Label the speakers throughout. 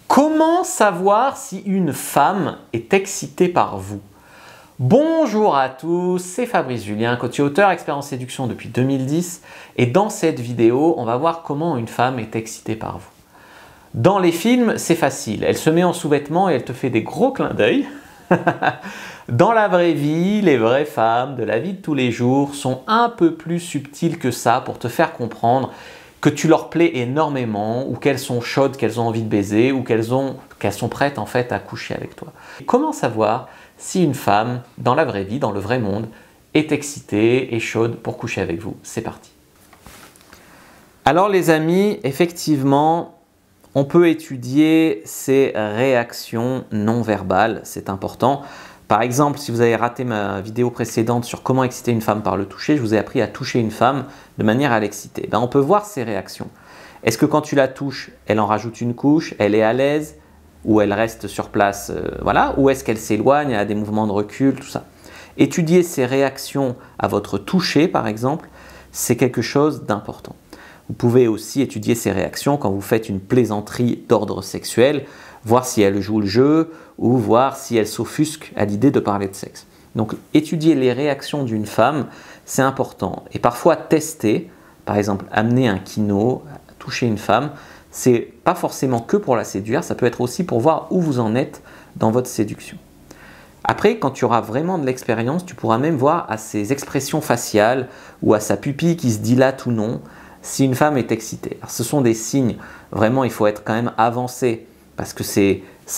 Speaker 1: Comment savoir si une femme est excitée par vous? Bonjour à tous, c'est Fabrice Julien, coach et auteur, expert en séduction depuis 2010 et dans cette vidéo, on va voir comment une femme est excitée par vous. Dans les films, c'est facile, elle se met en sous-vêtements et elle te fait des gros clins d'œil. Dans la vraie vie, les vraies femmes de la vie de tous les jours sont un peu plus subtiles que ça pour te faire comprendre que tu leur plais énormément ou qu'elles sont chaudes, qu'elles ont envie de baiser ou qu'elles sont prêtes en fait à coucher avec toi. Comment savoir si une femme, dans la vraie vie, dans le vrai monde, est excitée et chaude pour coucher avec vous? C'est parti. Alors les amis, effectivement, on peut étudier ces réactions non verbales, c'est important. Par exemple, si vous avez raté ma vidéo précédente sur comment exciter une femme par le toucher, je vous ai appris à toucher une femme de manière à l'exciter. On peut voir ses réactions. Est-ce que quand tu la touches, elle en rajoute une couche, elle est à l'aise ou elle reste sur place, voilà, ou est-ce qu'elle s'éloigne, elle a des mouvements de recul, tout ça. Étudier ses réactions à votre toucher, par exemple, c'est quelque chose d'important. Vous pouvez aussi étudier ses réactions quand vous faites une plaisanterie d'ordre sexuel, voir si elle joue le jeu ou voir si elle s'offusque à l'idée de parler de sexe. Donc étudier les réactions d'une femme, c'est important. Et parfois tester, par exemple amener un kino, toucher une femme, c'est pas forcément que pour la séduire, ça peut être aussi pour voir où vous en êtes dans votre séduction. Après, quand tu auras vraiment de l'expérience, tu pourras même voir à ses expressions faciales ou à sa pupille qui se dilate ou non, si une femme est excitée. Alors, ce sont des signes, vraiment il faut être quand même avancé, parce que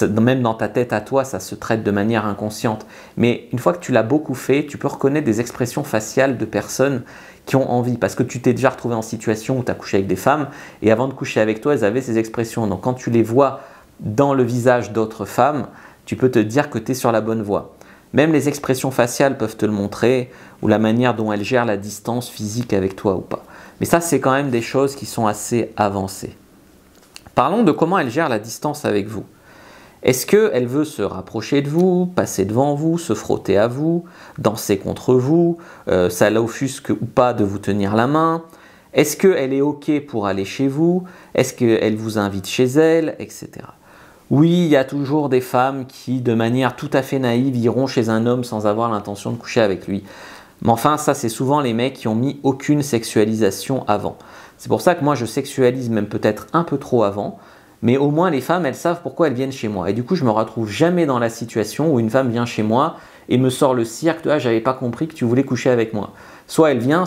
Speaker 1: même dans ta tête à toi, ça se traite de manière inconsciente. Mais une fois que tu l'as beaucoup fait, tu peux reconnaître des expressions faciales de personnes qui ont envie. Parce que tu t'es déjà retrouvé en situation où tu as couché avec des femmes et avant de coucher avec toi, elles avaient ces expressions. Donc quand tu les vois dans le visage d'autres femmes, tu peux te dire que tu es sur la bonne voie. Même les expressions faciales peuvent te le montrer ou la manière dont elles gèrent la distance physique avec toi ou pas. Mais ça, c'est quand même des choses qui sont assez avancées. Parlons de comment elle gère la distance avec vous. Est-ce qu'elle veut se rapprocher de vous, passer devant vous, se frotter à vous, danser contre vous, ça l'offusque ou pas de vous tenir la main? Est-ce qu'elle est OK pour aller chez vous? Est-ce qu'elle vous invite chez elle, etc. Oui, il y a toujours des femmes qui, de manière tout à fait naïve, iront chez un homme sans avoir l'intention de coucher avec lui. Mais enfin, ça, c'est souvent les mecs qui ont mis aucune sexualisation avant. C'est pour ça que moi, je sexualise même peut-être un peu trop avant, mais au moins les femmes, elles savent pourquoi elles viennent chez moi. Et du coup, je me retrouve jamais dans la situation où une femme vient chez moi et me sort le cirque de « Ah, j'avais pas compris que tu voulais coucher avec moi ». Soit elle vient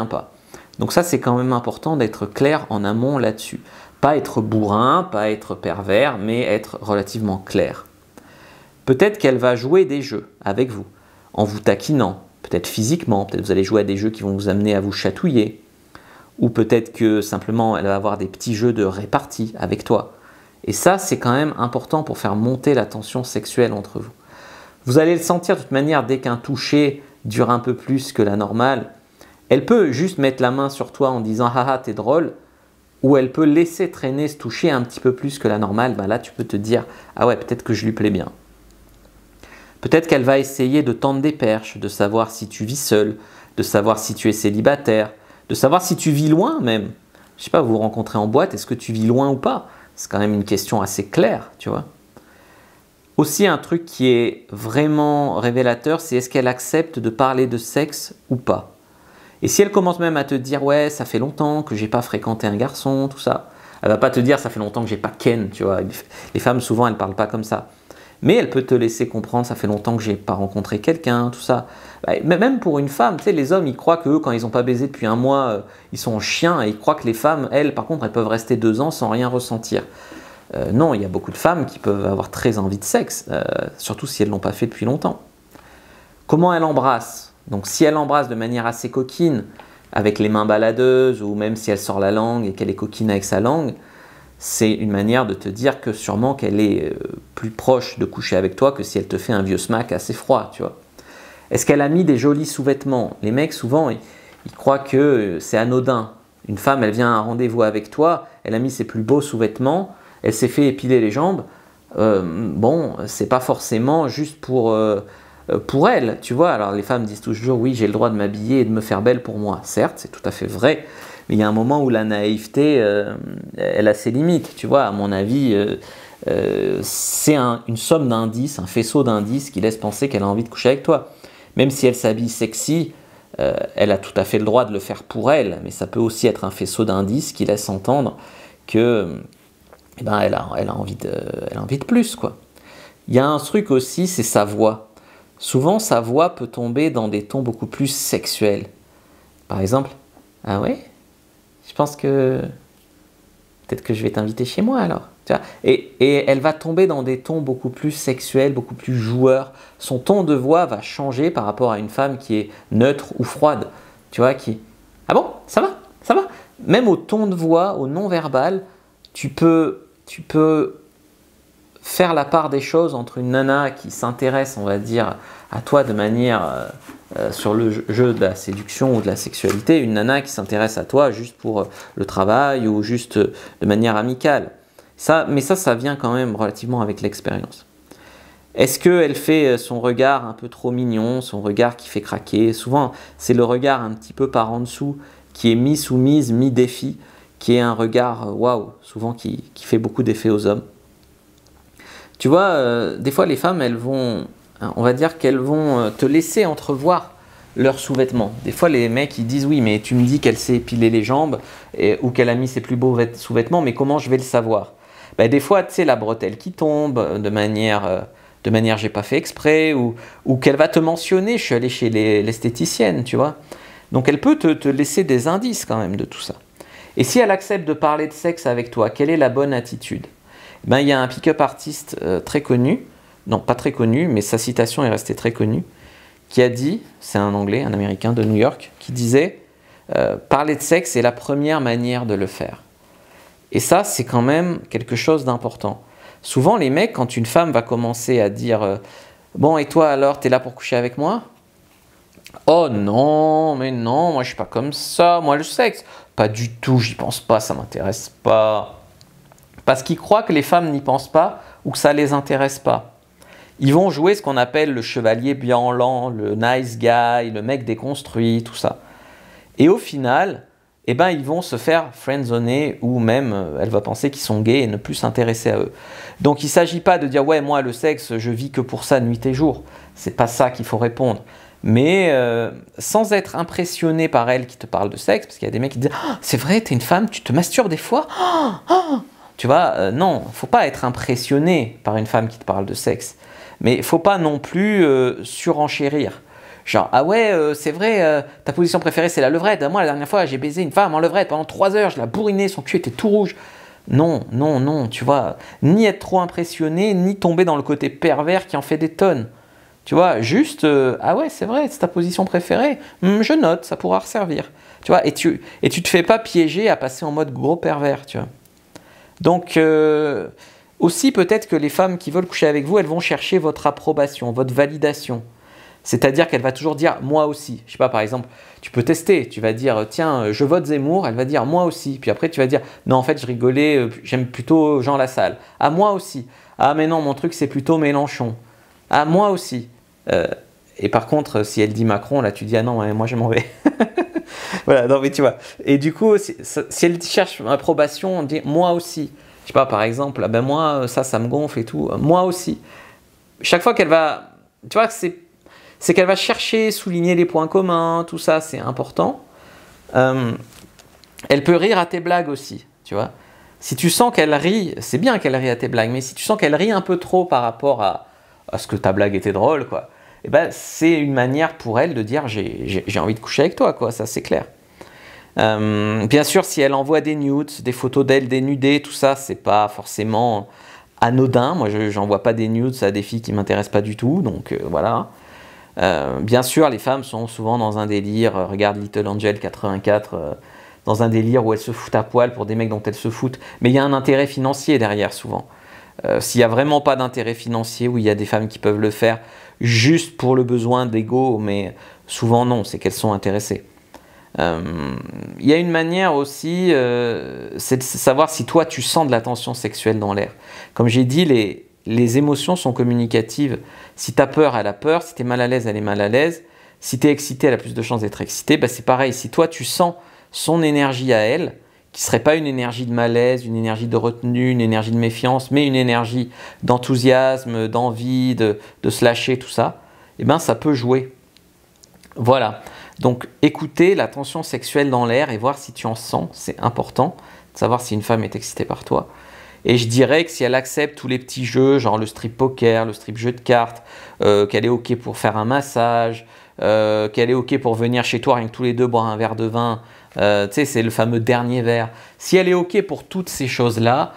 Speaker 1: pas. Donc ça, c'est quand même important d'être clair en amont là-dessus. Pas être bourrin, pas être pervers, mais être relativement clair. Peut-être qu'elle va jouer des jeux avec vous, en vous taquinant, peut-être physiquement, peut-être vous allez jouer à des jeux qui vont vous amener à vous chatouiller. Ou peut-être que simplement elle va avoir des petits jeux de répartie avec toi. Et ça, c'est quand même important pour faire monter la tension sexuelle entre vous. Vous allez le sentir de toute manière dès qu'un toucher dure un peu plus que la normale. Elle peut juste mettre la main sur toi en disant « Haha, t'es drôle » ou elle peut laisser traîner ce toucher un petit peu plus que la normale. Là, tu peux te dire « Ah ouais, peut-être que je lui plais bien ». Peut-être qu'elle va essayer de tendre des perches, de savoir si tu vis seul, de savoir si tu es célibataire, de savoir si tu vis loin même. Je sais pas, vous vous rencontrez en boîte, est-ce que tu vis loin ou pas? C'est quand même une question assez claire, tu vois. Aussi, un truc qui est vraiment révélateur, c'est est-ce qu'elle accepte de parler de sexe ou pas? Et si elle commence même à te dire « Ouais, ça fait longtemps que j'ai pas fréquenté un garçon, tout ça », elle va pas te dire « Ça fait longtemps que j'ai pas ken », tu vois. Les femmes, souvent, elles parlent pas comme ça. Mais elle peut te laisser comprendre, ça fait longtemps que j'ai pas rencontré quelqu'un, tout ça. Même pour une femme, tu sais, les hommes, ils croient qu'eux, quand ils n'ont pas baisé depuis un mois, ils sont chiens et ils croient que les femmes, elles, par contre, elles peuvent rester 2 ans sans rien ressentir. Non, il y a beaucoup de femmes qui peuvent avoir très envie de sexe, surtout si elles ne l'ont pas fait depuis longtemps. Comment elle embrasse? Donc si elle embrasse de manière assez coquine, avec les mains baladeuses, ou même si elle sort la langue et qu'elle est coquine avec sa langue, c'est une manière de te dire que sûrement qu'elle est plus proche de coucher avec toi que si elle te fait un vieux smack assez froid, tu vois. Est-ce qu'elle a mis des jolis sous-vêtements? Les mecs, souvent, ils croient que c'est anodin. Une femme, elle vient à un rendez-vous avec toi, elle a mis ses plus beaux sous-vêtements, elle s'est fait épiler les jambes. Bon, c'est pas forcément juste pour elle, tu vois. Alors les femmes disent toujours, oui, j'ai le droit de m'habiller et de me faire belle pour moi. Certes, c'est tout à fait vrai. Mais il y a un moment où la naïveté, elle a ses limites, tu vois. À mon avis, c'est une somme d'indices, un faisceau d'indices qui laisse penser qu'elle a envie de coucher avec toi. Même si elle s'habille sexy, elle a tout à fait le droit de le faire pour elle, mais ça peut aussi être un faisceau d'indices qui laisse entendre que, eh ben, elle a envie de plus, quoi. Il y a un truc aussi, c'est sa voix. Souvent, sa voix peut tomber dans des tons beaucoup plus sexuels. Par exemple, ah ouais, je pense que peut-être que je vais t'inviter chez moi alors. Tu vois, et elle va tomber dans des tons beaucoup plus sexuels, beaucoup plus joueurs. Son ton de voix va changer par rapport à une femme qui est neutre ou froide. Tu vois, qui... Ah bon, ça va, ça va. Même au ton de voix, au non-verbal, tu peux faire la part des choses entre une nana qui s'intéresse, on va dire, à toi de manière sur le jeu de la séduction ou de la sexualité, une nana qui s'intéresse à toi juste pour le travail ou juste de manière amicale. Mais ça vient quand même relativement avec l'expérience. Est-ce qu'elle fait son regard un peu trop mignon, son regard qui fait craquer? Souvent, c'est le regard un petit peu par en dessous qui est mi-soumise, mi-défi, qui est un regard waouh, souvent qui fait beaucoup d'effet aux hommes. Tu vois, des fois les femmes, elles vont, on va dire qu'elles vont te laisser entrevoir leurs sous-vêtements. Des fois les mecs ils disent oui mais tu me dis qu'elle s'est épilé les jambes ou qu'elle a mis ses plus beaux sous-vêtements, mais comment je vais le savoir? Ben, des fois tu sais la bretelle qui tombe de manière j'ai pas fait exprès ou qu'elle va te mentionner, je suis allé chez l'esthéticienne, tu vois. Donc elle peut te laisser des indices quand même de tout ça. Et si elle accepte de parler de sexe avec toi, quelle est la bonne attitude? Ben, il y a un pick-up artiste très connu, non pas très connu, mais sa citation est restée très connue, qui a dit, c'est un Anglais, un Américain de New York, qui disait parler de sexe est la première manière de le faire. Et ça, c'est quand même quelque chose d'important. Souvent, les mecs, quand une femme va commencer à dire bon, et toi alors, t'es là pour coucher avec moi? Oh non, mais non, moi je suis pas comme ça, moi le sexe, pas du tout, j'y pense pas, ça m'intéresse pas. Parce qu'ils croient que les femmes n'y pensent pas ou que ça les intéresse pas. Ils vont jouer ce qu'on appelle le chevalier bien-lent, le nice guy, le mec déconstruit, tout ça. Et au final, eh ben, ils vont se faire friendzoner ou même elle va penser qu'ils sont gays et ne plus s'intéresser à eux. Donc il ne s'agit pas de dire ouais, moi le sexe, je vis que pour ça nuit et jour. C'est pas ça qu'il faut répondre. Mais sans être impressionné par elle qui te parle de sexe, parce qu'il y a des mecs qui disent oh, c'est vrai, t'es une femme, tu te masturbes des fois tu vois, non, il ne faut pas être impressionné par une femme qui te parle de sexe. Mais il ne faut pas non plus surenchérir. Genre, ah ouais, c'est vrai, ta position préférée c'est la levrette. Moi, la dernière fois, j'ai baisé une femme en levrette pendant 3 heures, je la bourrinais, son cul était tout rouge. Non, non, non, tu vois, ni être trop impressionné, ni tomber dans le côté pervers qui en fait des tonnes. Tu vois, juste, ah ouais, c'est vrai, c'est ta position préférée, je note, ça pourra resservir. Tu vois, et tu te fais pas piéger à passer en mode gros pervers, tu vois. Donc, aussi peut-être que les femmes qui veulent coucher avec vous, elles vont chercher votre approbation, votre validation. C'est-à-dire qu'elle va toujours dire « moi aussi ». Je sais pas, par exemple, tu peux tester, tu vas dire « tiens, je vote Zemmour », elle va dire « moi aussi ». Puis après, tu vas dire « non, en fait, je rigolais, j'aime plutôt Jean Lassalle ». « Ah, moi aussi ». « Ah, mais non, mon truc, c'est plutôt Mélenchon ». « Ah, moi aussi ». Et par contre, si elle dit Macron, là, tu dis « ah non, ouais, moi, je m'en vais ». Voilà, non mais tu vois. Et du coup, si elle cherche approbation, on dit moi aussi. Je sais pas, par exemple, ah ben moi, ça me gonfle et tout. Moi aussi. Chaque fois qu'elle va, tu vois, c'est qu'elle va chercher, souligner les points communs, tout ça, c'est important. Elle peut rire à tes blagues aussi, tu vois. Si tu sens qu'elle rit, c'est bien qu'elle rit à tes blagues, mais si tu sens qu'elle rit un peu trop par rapport à ce que ta blague était drôle, quoi. Eh ben, c'est une manière pour elle de dire j'ai envie de coucher avec toi, quoi, ça c'est clair. Bien sûr, si elle envoie des nudes, des photos d'elle dénudée, tout ça, c'est pas forcément anodin. Moi, j'envoie pas des nudes à des filles qui m'intéressent pas du tout, donc voilà. Bien sûr, les femmes sont souvent dans un délire, regarde Little Angel 84, dans un délire où elles se foutent à poil pour des mecs dont elles se foutent, mais il y a un intérêt financier derrière souvent. S'il n'y a vraiment pas d'intérêt financier, où il y a des femmes qui peuvent le faire juste pour le besoin d'ego, mais souvent non, c'est qu'elles sont intéressées. Il y a une manière aussi, c'est de savoir si toi tu sens de la tension sexuelle dans l'air. Comme j'ai dit, les émotions sont communicatives. Si tu as peur, elle a peur. Si tu es mal à l'aise, elle est mal à l'aise. Si tu es excité, elle a plus de chances d'être excitée. Ben, c'est pareil, si toi tu sens son énergie à elle, qui ne serait pas une énergie de malaise, une énergie de retenue, une énergie de méfiance, mais une énergie d'enthousiasme, d'envie, de se lâcher, tout ça, eh ben, ça peut jouer. Voilà. Donc, écouter la tension sexuelle dans l'air et voir si tu en sens, c'est important de savoir si une femme est excitée par toi. Et je dirais que si elle accepte tous les petits jeux, genre le strip poker, le strip jeu de cartes, qu'elle est OK pour faire un massage, qu'elle est OK pour venir chez toi rien que tous les deux boire un verre de vin, tu sais, c'est le fameux dernier verre. Si elle est OK pour toutes ces choses-là,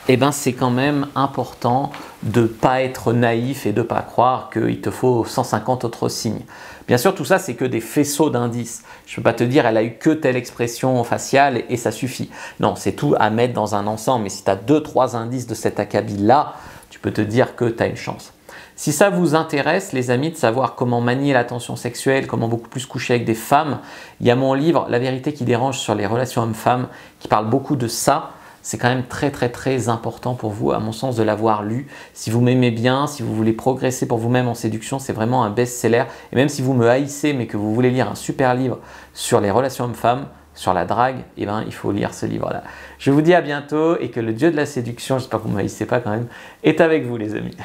Speaker 1: eh ben, c'est quand même important de ne pas être naïf et de ne pas croire qu'il te faut 150 autres signes. Bien sûr, tout ça, c'est que des faisceaux d'indices. Je ne peux pas te dire, elle a eu que telle expression faciale et ça suffit. Non, c'est tout à mettre dans un ensemble. Mais si tu as 2-3 indices de cet acabit-là, tu peux te dire que tu as une chance. Si ça vous intéresse, les amis, de savoir comment manier la tension sexuelle, comment beaucoup plus coucher avec des femmes, il y a mon livre « La vérité qui dérange sur les relations hommes-femmes » qui parle beaucoup de ça. C'est quand même très important pour vous, à mon sens, de l'avoir lu. Si vous m'aimez bien, si vous voulez progresser pour vous-même en séduction, c'est vraiment un best-seller. Et même si vous me haïssez, mais que vous voulez lire un super livre sur les relations hommes-femmes, sur la drague, eh ben, il faut lire ce livre-là. Je vous dis à bientôt et que le dieu de la séduction, j'espère que vous ne me haïssez pas quand même, est avec vous les amis.